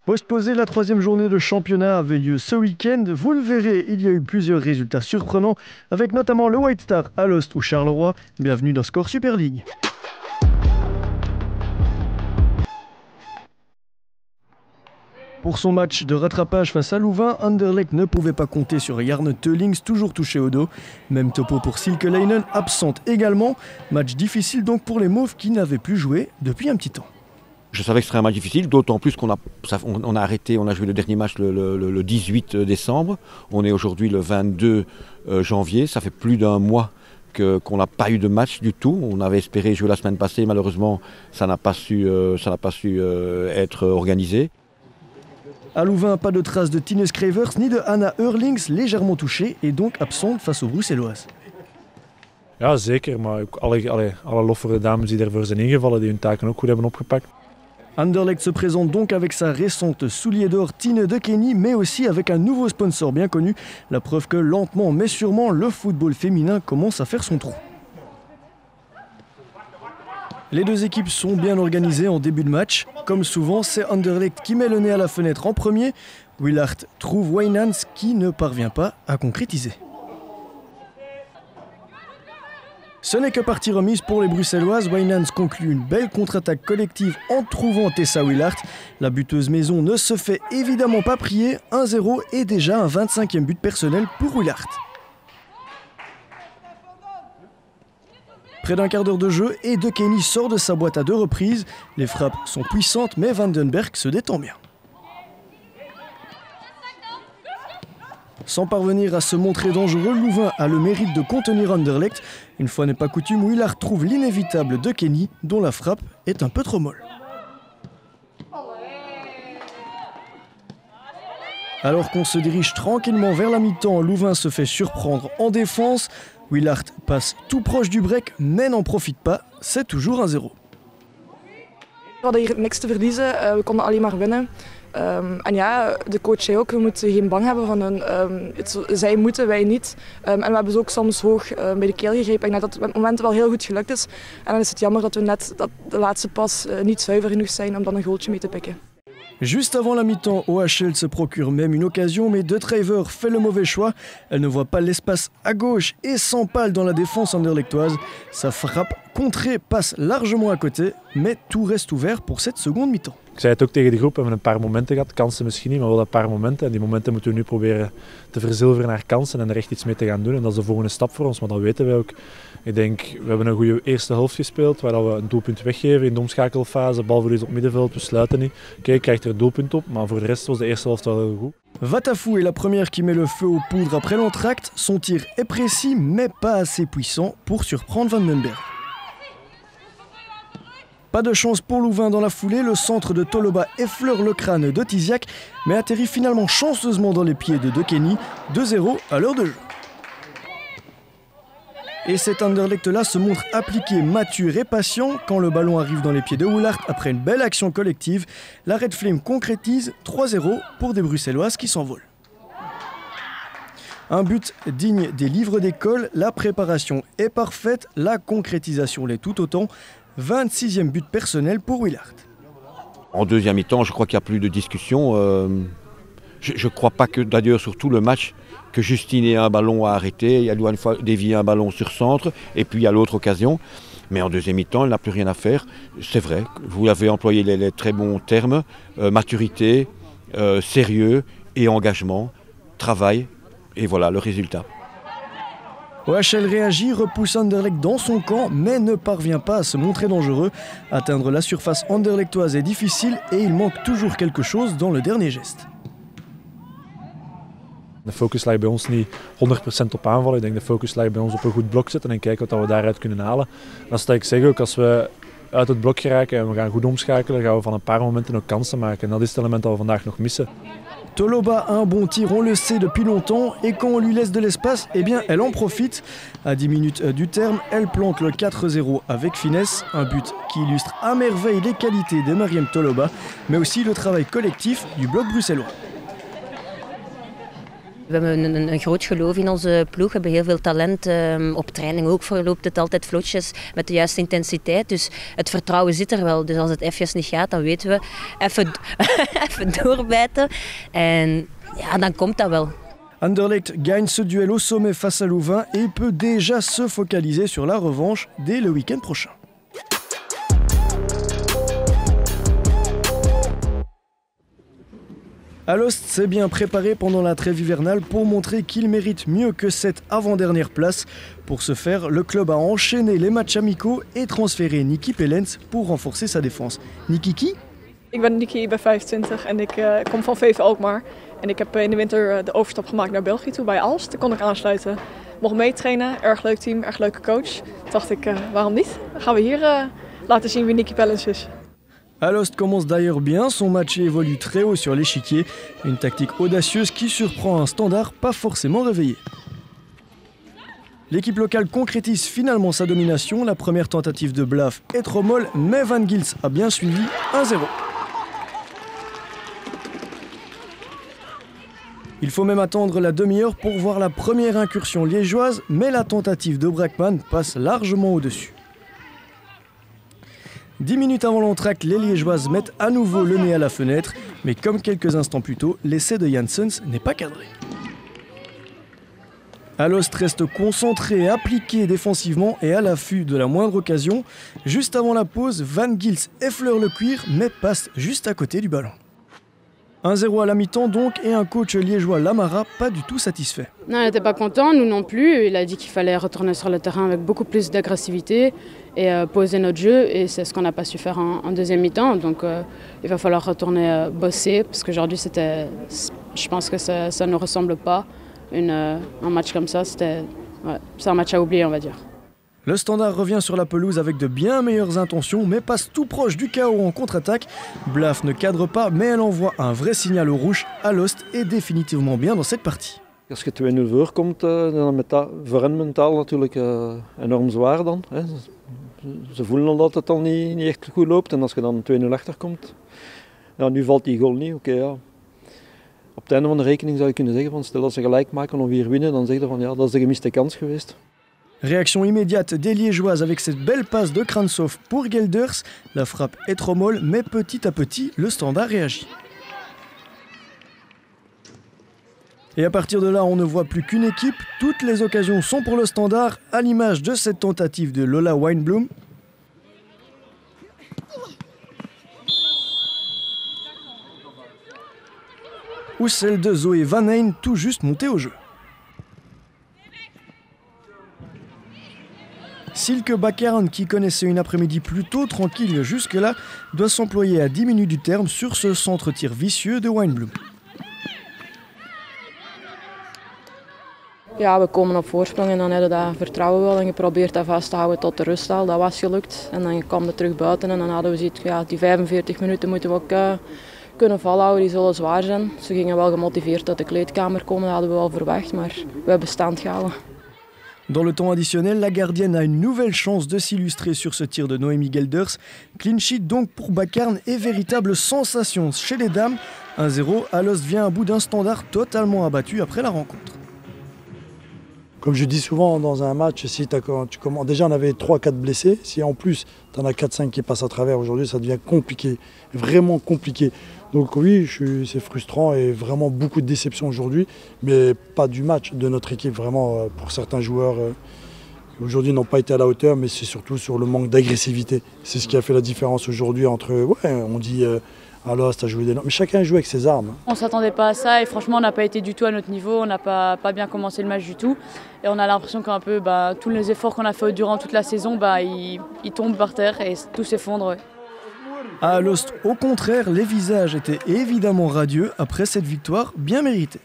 Postposée, la troisième journée de championnat avait lieu ce week-end. Vous le verrez, il y a eu plusieurs résultats surprenants, avec notamment le White Star, Alost ou Charleroi. Bienvenue dans Score Super League. Pour son match de rattrapage face à Louvain, Anderlecht ne pouvait pas compter sur Jarne Teulings, toujours touché au dos. Même topo pour Silkeleinen, absente également. Match difficile donc pour les Mauves qui n'avaient plus joué depuis un petit temps. Je savais que ce serait un match difficile, d'autant plus qu'on a arrêté, on a joué le dernier match le 18 décembre. On est aujourd'hui le 22 janvier, ça fait plus d'un mois qu'on n'a pas eu de match du tout. On avait espéré jouer la semaine passée, malheureusement ça n'a pas su être organisé. À Louvain, pas de traces de Tine Schrijvers ni de Anna Eurlings, légèrement touchée et donc absente face aux Bruxelloises. Ja, zeker, maar ook alle lof voor de dames die ervoor zijn ingevallen, die hun taken ook goed hebben opgepakt. Anderlecht se présente donc avec sa récente soulier d'or Tine de Kenny, mais aussi avec un nouveau sponsor bien connu. La preuve que lentement mais sûrement, le football féminin commence à faire son trou. Les deux équipes sont bien organisées en début de match. Comme souvent, c'est Anderlecht qui met le nez à la fenêtre en premier. Willaert trouve Wijnans qui ne parvient pas à concrétiser. Ce n'est que partie remise pour les Bruxelloises. Wijnans conclut une belle contre-attaque collective en trouvant Tessa Willaert. La buteuse maison ne se fait évidemment pas prier. 1-0 et déjà un 25e but personnel pour Willaert. Près d'un quart d'heure de jeu et De Kenny sort de sa boîte à 2 reprises. Les frappes sont puissantes mais Vandenberg se détend bien. Sans parvenir à se montrer dangereux, Louvain a le mérite de contenir Anderlecht. Une fois n'est pas coutume, Willaert trouve l'inévitable De Kenny, dont la frappe est un peu trop molle. Alors qu'on se dirige tranquillement vers la mi-temps, Louvain se fait surprendre en défense. Willaert passe tout proche du break, mais n'en profite pas. C'est toujours 1-0. We hadden hier niks te verliezen, we konden alleen maar winnen. En ja, de coach zei ook, we moeten geen bang hebben van hun. Zij moeten, wij niet. En we hebben ze ook soms hoog bij de keel gegrepen. Ik denk dat het op het moment wel heel goed gelukt is. En dan is het jammer dat we net de laatste pas niet zuiver genoeg zijn om dan een goaltje mee te pikken. Juste avant la mi-temps, OHL se procure même une occasion, mais De Trijver fait le mauvais choix. Elle ne voit pas l'espace à gauche et s'empale dans la défense anderlechtoise. Sa frappe contrée passe largement à côté, mais tout reste ouvert pour cette seconde mi-temps. Ik zei het ook tegen de groep, we hebben een paar momenten gehad, kansen misschien niet, maar wel een paar momenten. En die momenten moeten we nu proberen te verzilveren naar kansen en er echt iets mee te gaan doen. En dat is de volgende stap voor ons, maar dat weten wij ook. Ik denk, we hebben een goede eerste helft gespeeld, waar we een doelpunt weggeven in de omschakelfase. Balverlies op middenveld, we sluiten niet. Oké, krijgt er een doelpunt op, maar voor de rest was de eerste helft wel heel goed. Vatafou est la première qui met le feu aux poudres après l'entracte. Son tir est précis, mais pas assez puissant pour surprendre Vandenberg. Pas de chance pour Louvain dans la foulée, le centre de Toloba effleure le crâne de Tiziak, mais atterrit finalement chanceusement dans les pieds de De Kenny. 2-0 à l'heure de jeu. Et cet Anderlecht-là se montre appliqué, mature et patient quand le ballon arrive dans les pieds de Willaert après une belle action collective. La Red Flame concrétise 3-0 pour des Bruxelloises qui s'envolent. Un but digne des livres d'école, la préparation est parfaite, la concrétisation l'est tout autant. 26e but personnel pour Willaert. En deuxième mi-temps, je crois qu'il n'y a plus de discussion. Je ne crois pas que, d'ailleurs, sur tout le match, que Justine ait un ballon à arrêter. Elle doit une fois dévier un ballon sur centre, et puis il y a l'autre occasion. Mais en deuxième mi-temps, elle n'a plus rien à faire. C'est vrai, vous avez employé les très bons termes. Maturité, sérieux et engagement, travail, et voilà le résultat. OHL réagit, repousse Anderlecht dans son camp, mais ne parvient pas à se montrer dangereux. Atteindre la surface anderlechtoise est difficile et il manque toujours quelque chose dans le dernier geste. De focus ligt bij ons niet 100% op aanvallen. Ik denk de focus ligt bij ons op een goed blok zetten en kijken wat we daaruit kunnen halen. Dat is dat ik zeg ook, als we uit het blok geraken en we gaan goed omschakelen, gaan we van een paar momenten ook kansen maken. En dat is het element dat we vandaag nog missen. Toloba a un bon tir, on le sait depuis longtemps, et quand on lui laisse de l'espace, eh bien elle en profite. À 10 minutes du terme, elle plante le 4-0 avec finesse, un but qui illustre à merveille les qualités de Mariam Toloba, mais aussi le travail collectif du bloc bruxellois. We hebben een groot geloof in onze ploeg. We hebben heel veel talent. Op training ook verloopt het altijd vlotjes met de juiste intensiteit. Dus het vertrouwen zit er wel. Dus als het even niet gaat, dan weten we even doorbijten. En ja, dan komt dat wel. Anderlecht gagne ce duel au sommet face à Louvain et peut déjà se focaliser sur la revanche dès le week-end prochain. Alost s'est bien préparé pendant la trêve hivernale pour montrer qu'il mérite mieux que cette avant-dernière place. Pour ce faire, le club a enchaîné les matchs amicaux et transféré Niki Pellens pour renforcer sa défense. Niki qui? Ik ben Niki, ik ben 25 en ik kom van VV Alkmaar. En ik heb in de winter de overstap gemaakt naar België toe bij Aalst. Daar kon ik aansluiten. Mocht meetrainen, erg leuk team, erg leuke coach. Toen dacht ik, waarom niet? Dan gaan we hier laten zien wie Niki Pellens is. Alost commence d'ailleurs bien son match et évolue très haut sur l'échiquier. Une tactique audacieuse qui surprend un Standard pas forcément réveillé. L'équipe locale concrétise finalement sa domination. La première tentative de Blaf est trop molle, mais Van Gils a bien suivi 1-0. Il faut même attendre la demi-heure pour voir la première incursion liégeoise, mais la tentative de Brackman passe largement au-dessus. 10 minutes avant l'entracte, les Liégeoises mettent à nouveau le nez à la fenêtre, mais comme quelques instants plus tôt, l'essai de Janssens n'est pas cadré. Alost reste concentré, appliqué défensivement et à l'affût de la moindre occasion. Juste avant la pause, Van Gils effleure le cuir, mais passe juste à côté du ballon. 1-0 à la mi-temps donc, et un coach liégeois, Lamara, pas du tout satisfait. Non, il n'était pas content, nous non plus. Il a dit qu'il fallait retourner sur le terrain avec beaucoup plus d'agressivité et poser notre jeu. Et c'est ce qu'on n'a pas su faire en deuxième mi-temps. Donc il va falloir retourner bosser, parce qu'aujourd'hui, je pense que ça ne nous ressemble pas. Un match comme ça, c'est un match à oublier, on va dire. Le Standard revient sur la pelouse avec de bien meilleures intentions, mais passe tout proche du chaos en contre-attaque. Blaf ne cadre pas, mais elle envoie un vrai signal au rouge. Alost est définitivement bien dans cette partie. Als je 2-0 voorkomt, dan is dat voor hen mentaal natuurlijk enorm zwaar dan. Hè. Ze voelen al dat het al niet echt goed loopt en als je dan 2-0 achterkomt, ja, nu valt die goal niet. Okay, ja. Op het einde van de rekening zou je kunnen zeggen van stel dat ze gelijk maken of hier winnen, dan zeg je van ja, dat is de gemiste kans geweest. Réaction immédiate des Liégeoises avec cette belle passe de Krantsov pour Gelders. La frappe est trop molle, mais petit à petit, le Standard réagit. Et à partir de là, on ne voit plus qu'une équipe. Toutes les occasions sont pour le Standard, à l'image de cette tentative de Lola Weinblum. Ou celle de Zoé Van Heijn, tout juste montée au jeu. Silke Bakern, qui connaissait une après-midi plutôt tranquille jusque-là, doit s'employer à 10 minutes du terme sur ce centre-tir vicieux de Weinblum. Ja, we komen op voorsprong en dan hebben we dat vertrouwen wel en geprobeerd dat vast te houden tot de rust al. Dat was gelukt en dan kwam het terug buiten en dan hadden we zoiets, ja, die 45 minuten moeten we ook kunnen volhouden, die zullen zwaar zijn. Ze gingen wel gemotiveerd uit de kleedkamer komen, dat hadden we wel verwacht, maar we hebben stand gehouden. Dans le temps additionnel, la gardienne a une nouvelle chance de s'illustrer sur ce tir de Noémie Gelders. Clean sheet donc pour Bakern et véritable sensation chez les dames. 1-0, Alost vient à bout d'un Standard totalement abattu après la rencontre. Comme je dis souvent dans un match, si déjà on avait 3-4 blessés, si en plus tu en as 4-5 qui passent à travers aujourd'hui, ça devient compliqué, vraiment compliqué. Donc oui, c'est frustrant et vraiment beaucoup de déception aujourd'hui, mais pas du match, de notre équipe. Vraiment, pour certains joueurs, aujourd'hui n'ont pas été à la hauteur, mais c'est surtout sur le manque d'agressivité. C'est ce qui a fait la différence aujourd'hui entre, on dit Alost a joué des noms, mais chacun joue avec ses armes. On ne s'attendait pas à ça et franchement on n'a pas été du tout à notre niveau, on n'a pas bien commencé le match du tout. Et on a l'impression qu'un peu tous les efforts qu'on a fait durant toute la saison, ils tombent par terre et tout s'effondre. Ouais. À Alost, au contraire, les visages étaient évidemment radieux après cette victoire bien méritée.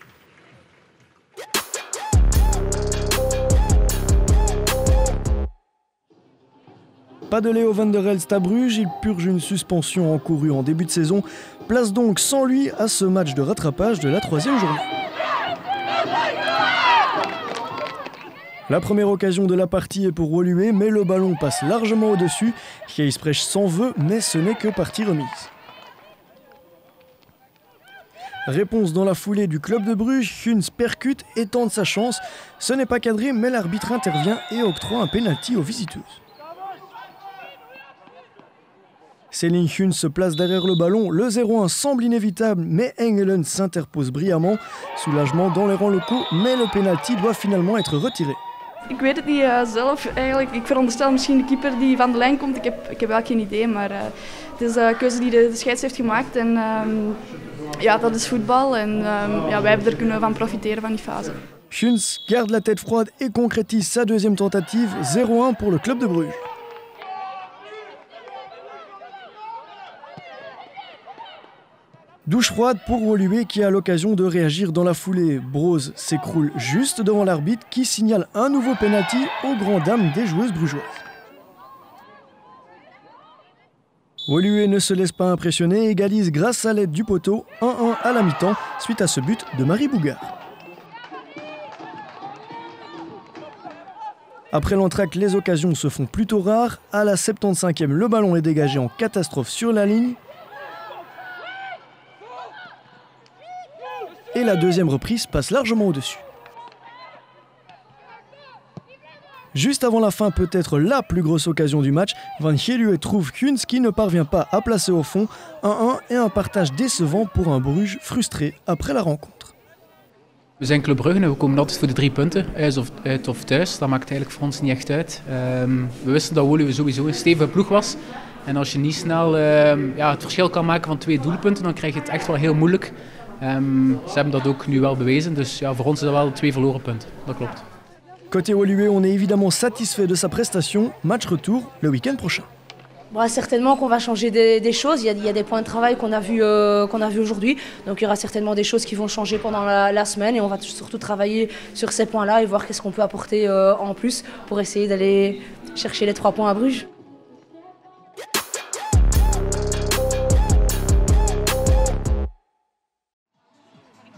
Pas de Léo van der Elst à Bruges, il purge une suspension encourue en début de saison. Place donc sans lui à ce match de rattrapage de la 3e journée. La première occasion de la partie est pour Woluwe, mais le ballon passe largement au-dessus. Gijsbrecht s'en veut, mais ce n'est que partie remise. Réponse dans la foulée du club de Bruges, Huns percute et tente sa chance. Ce n'est pas cadré, mais l'arbitre intervient et octroie un pénalty aux visiteuses. Céline Huns se place derrière le ballon, le 0-1 semble inévitable, mais Engelen s'interpose brillamment. Soulagement dans les rangs locaux, mais le pénalty doit finalement être retiré. Ik weet het niet zelf eigenlijk. Ik veronderstel misschien de keeper die van de lijn komt. Ik heb wel geen idee, maar het is een keuze die de scheids heeft gemaakt. En ja, dat is voetbal en ja, wij kunnen van profiteren van die fase. Huns garde la tête froide et concrétise sa deuxième tentative, 0-1 pour le club de Bruges. Douche froide pour Woluwe qui a l'occasion de réagir dans la foulée. Broz s'écroule juste devant l'arbitre qui signale un nouveau pénalty aux grandes dames des joueuses brugeoises. Woluwe ne se laisse pas impressionner et égalise grâce à l'aide du poteau 1-1 à la mi-temps suite à ce but de Marie Bougard. Après l'entracte, les occasions se font plutôt rares. À la 75e, le ballon est dégagé en catastrophe sur la ligne. Et la deuxième reprise passe largement au-dessus. Juste avant la fin, peut-être la plus grosse occasion du match, Van Geluwe trouve Huns qui ne parvient pas à placer au fond. 1-1 et un partage décevant pour un Bruges frustré après la rencontre. We zijn Club Brugge en we komen altijd voor de 3 punten, uit of thuis. Dat maakt eigenlijk voor ons niet echt uit. We wisten dat Woluwe sowieso een stevige ploeg was. En als je niet snel het verschil kan maken van 2 doelpunten, dan krijg je het echt wel heel moeilijk. Ze hebben dat ook nu wel bewezen, dus ja, voor ons is dat wel 2 verloren punten, dat klopt. Côté Woluwe, on est évidemment satisfait de sa prestation. Match retour le week-end prochain. Bon, certainement qu'on va changer des choses. Il y a des points de travail qu'on a vu aujourd'hui. Donc il y aura certainement des choses qui vont changer pendant la semaine. Et on va surtout travailler sur ces points-là et voir qu'est-ce qu'on peut apporter en plus pour essayer d'aller chercher les 3 points à Bruges.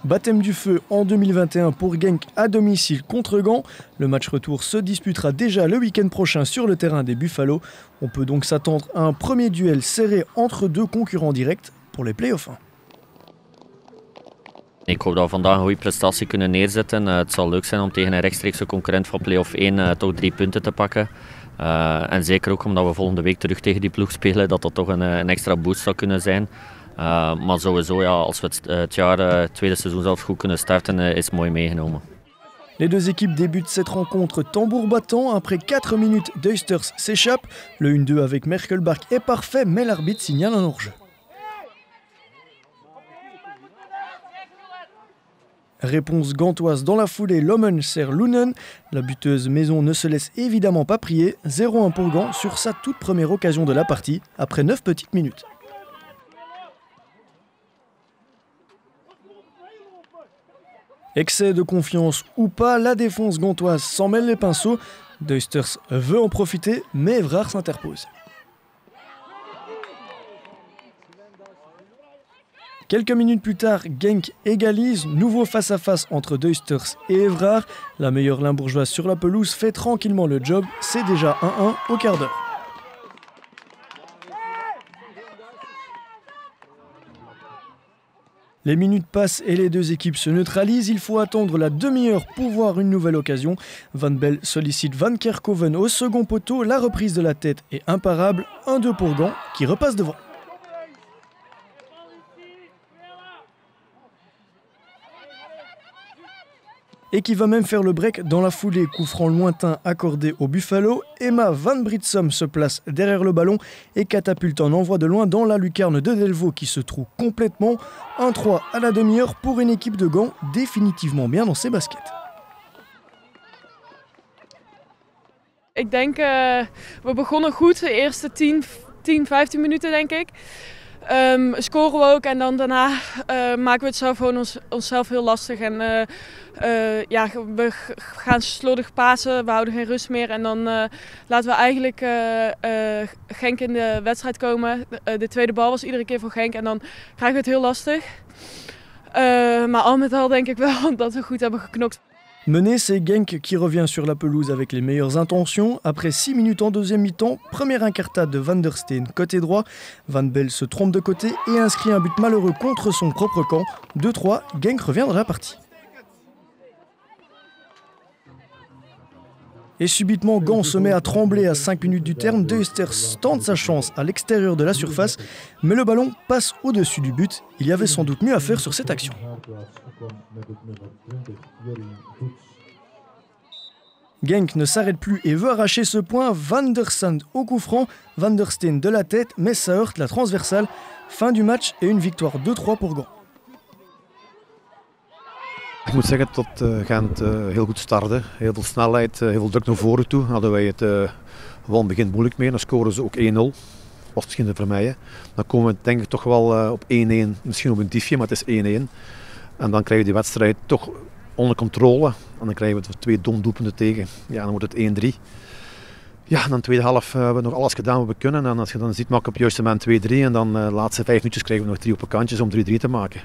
Baptême du feu en 2021 pour Genk à domicile contre Gand. Le match retour se disputera déjà le week-end prochain sur le terrain des Buffalo. On peut donc s'attendre à un premier duel serré entre 2 concurrents directs pour les play-offs 1. Ik hoop dat we vandaag een goede prestatie kunnen neerzetten. Het zal leuk zijn om tegen een rechtstreekse concurrent van play-off 1 toch 3 punten te pakken. En zeker ook omdat we volgende week terug tegen die ploeg spelen, dat dat toch een extra boost zou kunnen zijn. Maar sowieso, ja, als we het tweede seizoen zelf goed kunnen starten, is mooi meegenomen. Les deux équipes débutent cette rencontre tambour battant. Après 4 minutes, Duisters s'échappe. Le 1-2 avec Merkelbach est parfait, mais l'arbitre signale un hors-jeu. Réponse gantoise dans la foulée, Lommen sert Lunen. La buteuse maison ne se laisse évidemment pas prier. 0-1 pour Gand sur sa toute première occasion de la partie, après 9 petites minutes. Excès de confiance ou pas, la défense gantoise s'en mêle les pinceaux. Duisters veut en profiter, mais Evrard s'interpose. Quelques minutes plus tard, Genk égalise, nouveau face-à-face entre Duisters et Evrard. La meilleure limbourgeoise sur la pelouse fait tranquillement le job, c'est déjà 1-1 au quart d'heure. Les minutes passent et les deux équipes se neutralisent. Il faut attendre la demi-heure pour voir une nouvelle occasion. Van Bell sollicite Van Kerkhoven au second poteau. La reprise de la tête est imparable. 1-2 pour Gand qui repasse devant. Et qui va même faire le break dans la foulée. Coup franc lointain accordé au Buffalo. Emma Van Britsom se place derrière le ballon et catapulte un envoi de loin dans la lucarne de Delvaux qui se trouve complètement. 1-3 à la demi-heure pour une équipe de Gand définitivement bien dans ses baskets. Ik denk, we begonnen goed, de eerste 10-15 minuten denk ik. Scoren we ook en dan daarna maken we het zelf gewoon onszelf heel lastig. En we gaan slordig pasen, we houden geen rust meer. En dan laten we eigenlijk Genk in de wedstrijd komen. De tweede bal was iedere keer voor Genk en dan krijgen we het heel lastig. Maar al met al denk ik wel dat we goed hebben geknokt. Mené, c'est Genk qui revient sur la pelouse avec les meilleures intentions. Après 6 minutes en deuxième mi-temps, première incartade de Van der Steen côté droit. Van Belle se trompe de côté et inscrit un but malheureux contre son propre camp. 2-3, Genk revient dans la partie. Et subitement, Gand se met à trembler à 5 minutes du terme. De Heusters tente sa chance à l'extérieur de la surface, mais le ballon passe au-dessus du but. Il y avait sans doute mieux à faire sur cette action. Genk ne s'arrête plus et veut arracher ce point. Van der Sand au coup franc, Van der Steen de la tête, mais ça heurte la transversale. Fin du match et une victoire 2-3 pour Gand. Ik moet zeggen dat Gent heel goed startte. Heel veel snelheid, heel veel druk naar voren toe. Hadden wij het van het begin moeilijk mee. Dan scoren ze ook 1-0. Was misschien te vermijden. Dan komen we denk ik toch wel op 1-1. Misschien op een diefje, maar het is 1-1. En dan krijgen we die wedstrijd toch onder controle. En dan krijgen we 2 domdoelpunten tegen. Ja, dan wordt het 1-3. Ja, dan de tweede helft hebben we nog alles gedaan wat we kunnen. En als je dan ziet, maak ik op het juiste moment 2-3. En dan de laatste 5 minuutjes krijgen we nog 3 op een kantjes om 3-3 te maken.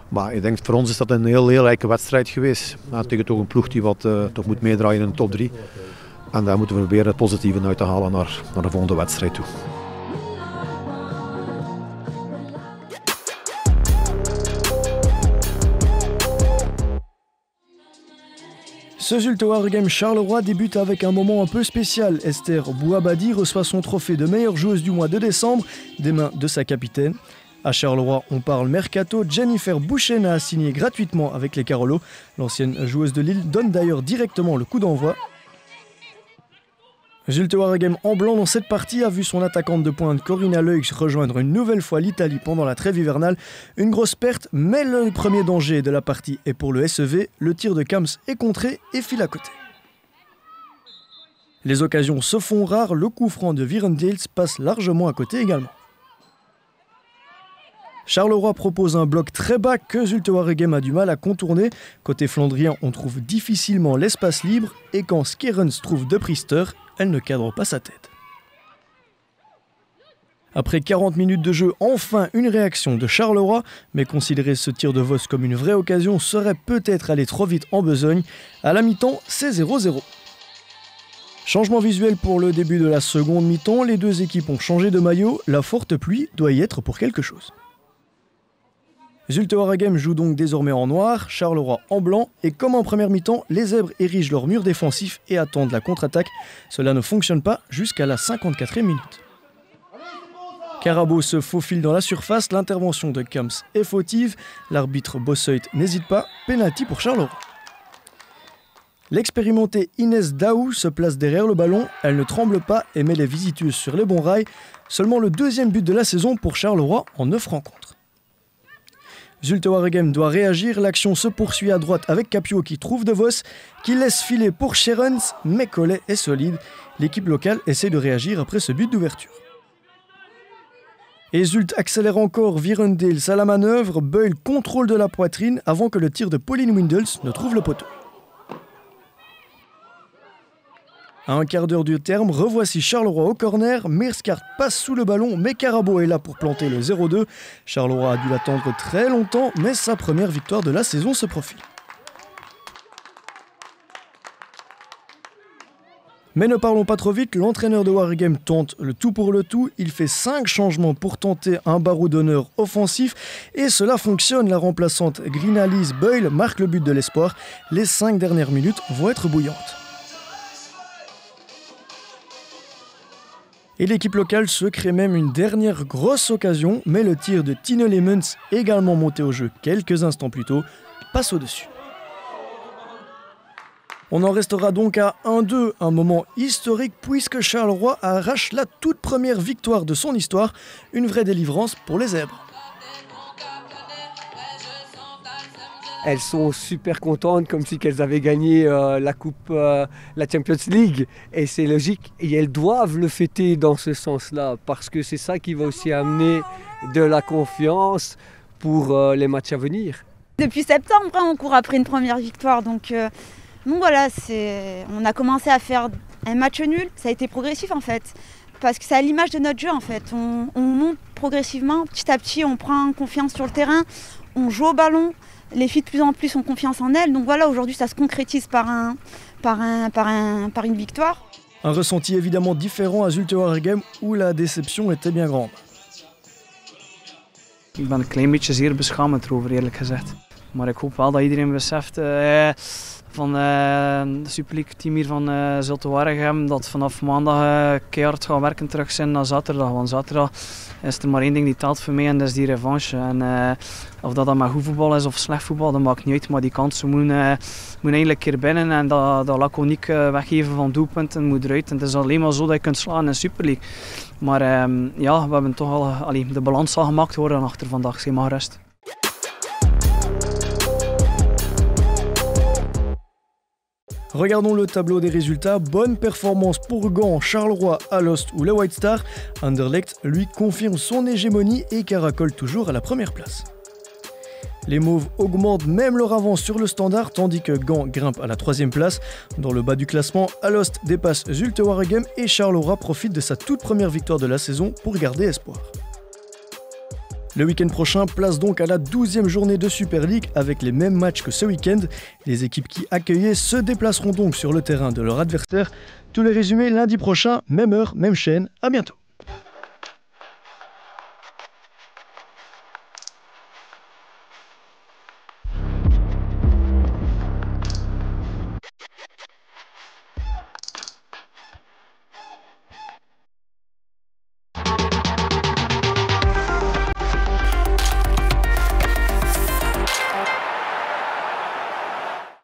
Maar ik denk voor ons is dat een heel rijke wedstrijd geweest. Tegen toch een ploeg die wat toch moet meedraaien in de top 3. En daar moeten we proberen het positieve uit te halen naar de volgende wedstrijd toe. Ce Zulte Waregem Charleroi débute avec un moment un peu spécial. Esther Bouabadi reçoit son trophée de meilleure joueuse du mois de décembre des mains de sa capitaine. À Charleroi, on parle mercato. Jennifer Bouchena a signé gratuitement avec les Carolo. L'ancienne joueuse de Lille donne d'ailleurs directement le coup d'envoi. Zulte Waregem en blanc dans cette partie a vu son attaquante de pointe Corinna Leux rejoindre une nouvelle fois l'Italie pendant la trêve hivernale. Une grosse perte, mais le premier danger de la partie est pour le SEV. Le tir de Kams est contré et file à côté. Les occasions se font rares, le coup franc de Virendels passe largement à côté également. Charleroi propose un bloc très bas que Zulte Waregem a du mal à contourner. Côté flandrien, on trouve difficilement l'espace libre et quand Skerens trouve De Priester, elle ne cadre pas sa tête. Après 40 minutes de jeu, enfin une réaction de Charleroi, mais considérer ce tir de Vos comme une vraie occasion serait peut-être aller trop vite en besogne. À la mi-temps, c'est 0-0. Changement visuel pour le début de la seconde mi-temps, les deux équipes ont changé de maillot, la forte pluie doit y être pour quelque chose. Zulte Waregem joue donc désormais en noir, Charleroi en blanc, et comme en première mi-temps, les zèbres érigent leur mur défensif et attendent la contre-attaque. Cela ne fonctionne pas jusqu'à la 54e minute. Carabo se faufile dans la surface, l'intervention de Kams est fautive, l'arbitre Bosseut n'hésite pas, pénalty pour Charleroi. L'expérimentée Inès Daou se place derrière le ballon, elle ne tremble pas et met les visiteuses sur les bons rails. Seulement le deuxième but de la saison pour Charleroi en 9 rencontres. Zulte Waregem doit réagir, l'action se poursuit à droite avec Capio qui trouve De Vos, qui laisse filer pour Scherens, mais Collet est solide. L'équipe locale essaie de réagir après ce but d'ouverture. Et Zulte accélère encore, Virendels à la manœuvre, Beul contrôle de la poitrine avant que le tir de Pauline Windels ne trouve le poteau. À un quart d'heure du terme, revoici Charleroi au corner, Meerskart passe sous le ballon, mais Carabo est là pour planter le 0-2. Charleroi a dû l'attendre très longtemps, mais sa première victoire de la saison se profile. Mais ne parlons pas trop vite, l'entraîneur de Waregem tente le tout pour le tout. Il fait 5 changements pour tenter un barreau d'honneur offensif et cela fonctionne. La remplaçante Grinalise Beul marque le but de l'espoir. Les 5 dernières minutes vont être bouillantes. Et l'équipe locale se crée même une dernière grosse occasion, mais le tir de Tine Lemens, également monté au jeu quelques instants plus tôt, passe au-dessus. On en restera donc à 1-2, un moment historique puisque Charleroi arrache la toute première victoire de son histoire, une vraie délivrance pour les zèbres. Elles sont super contentes, comme si elles avaient gagné la coupe, la Champions League. Et c'est logique. Et elles doivent le fêter dans ce sens-là, parce que c'est ça qui va aussi amener de la confiance pour les matchs à venir. Depuis septembre, on court après une première victoire. Donc voilà, on a commencé à faire un match nul. Ça a été progressif en fait. Parce que c'est à l'image de notre jeu en fait. On monte progressivement, petit à petit, on prend confiance sur le terrain, on joue au ballon. Les filles de plus en plus ont confiance en elles. Donc voilà, aujourd'hui ça se concrétise par une victoire. Un ressenti évidemment différent à Zulte Waregem où la déception était bien grande. Ik ben een klein beetje zeer beschamend erover, eerlijk gezegd. Maar ik hoop wel dat iedereen beseft van de Super League team hier van Zulte Waregem dat vanaf maandag keihard gaan werken terug zijn naar zaterdag. Want zaterdag is er maar één ding die telt voor mij en dat is die revanche. En of dat maar goed voetbal is of slecht voetbal, dat maakt niet uit. Maar die kansen moeten eindelijk keer binnen en dat laconiek weggeven van doelpunten moet eruit. En het is alleen maar zo dat je kunt slaan in de Super League. Maar ja, we hebben toch al de balans al gemaakt worden achter vandaag. Geen maar rust. Regardons le tableau des résultats. Bonne performance pour Gand, Charleroi, Alost ou le White Star. Anderlecht, lui, confirme son hégémonie et caracole toujours à la première place. Les Mauves augmentent même leur avance sur le Standard, tandis que Gand grimpe à la 3e place. Dans le bas du classement, Alost dépasse Zulte Waregem et Charleroi profite de sa toute première victoire de la saison pour garder espoir. Le week-end prochain, place donc à la 12e journée de Super League avec les mêmes matchs que ce week-end. Les équipes qui accueillaient se déplaceront donc sur le terrain de leur adversaire. Tous les résumés lundi prochain, même heure, même chaîne. À bientôt.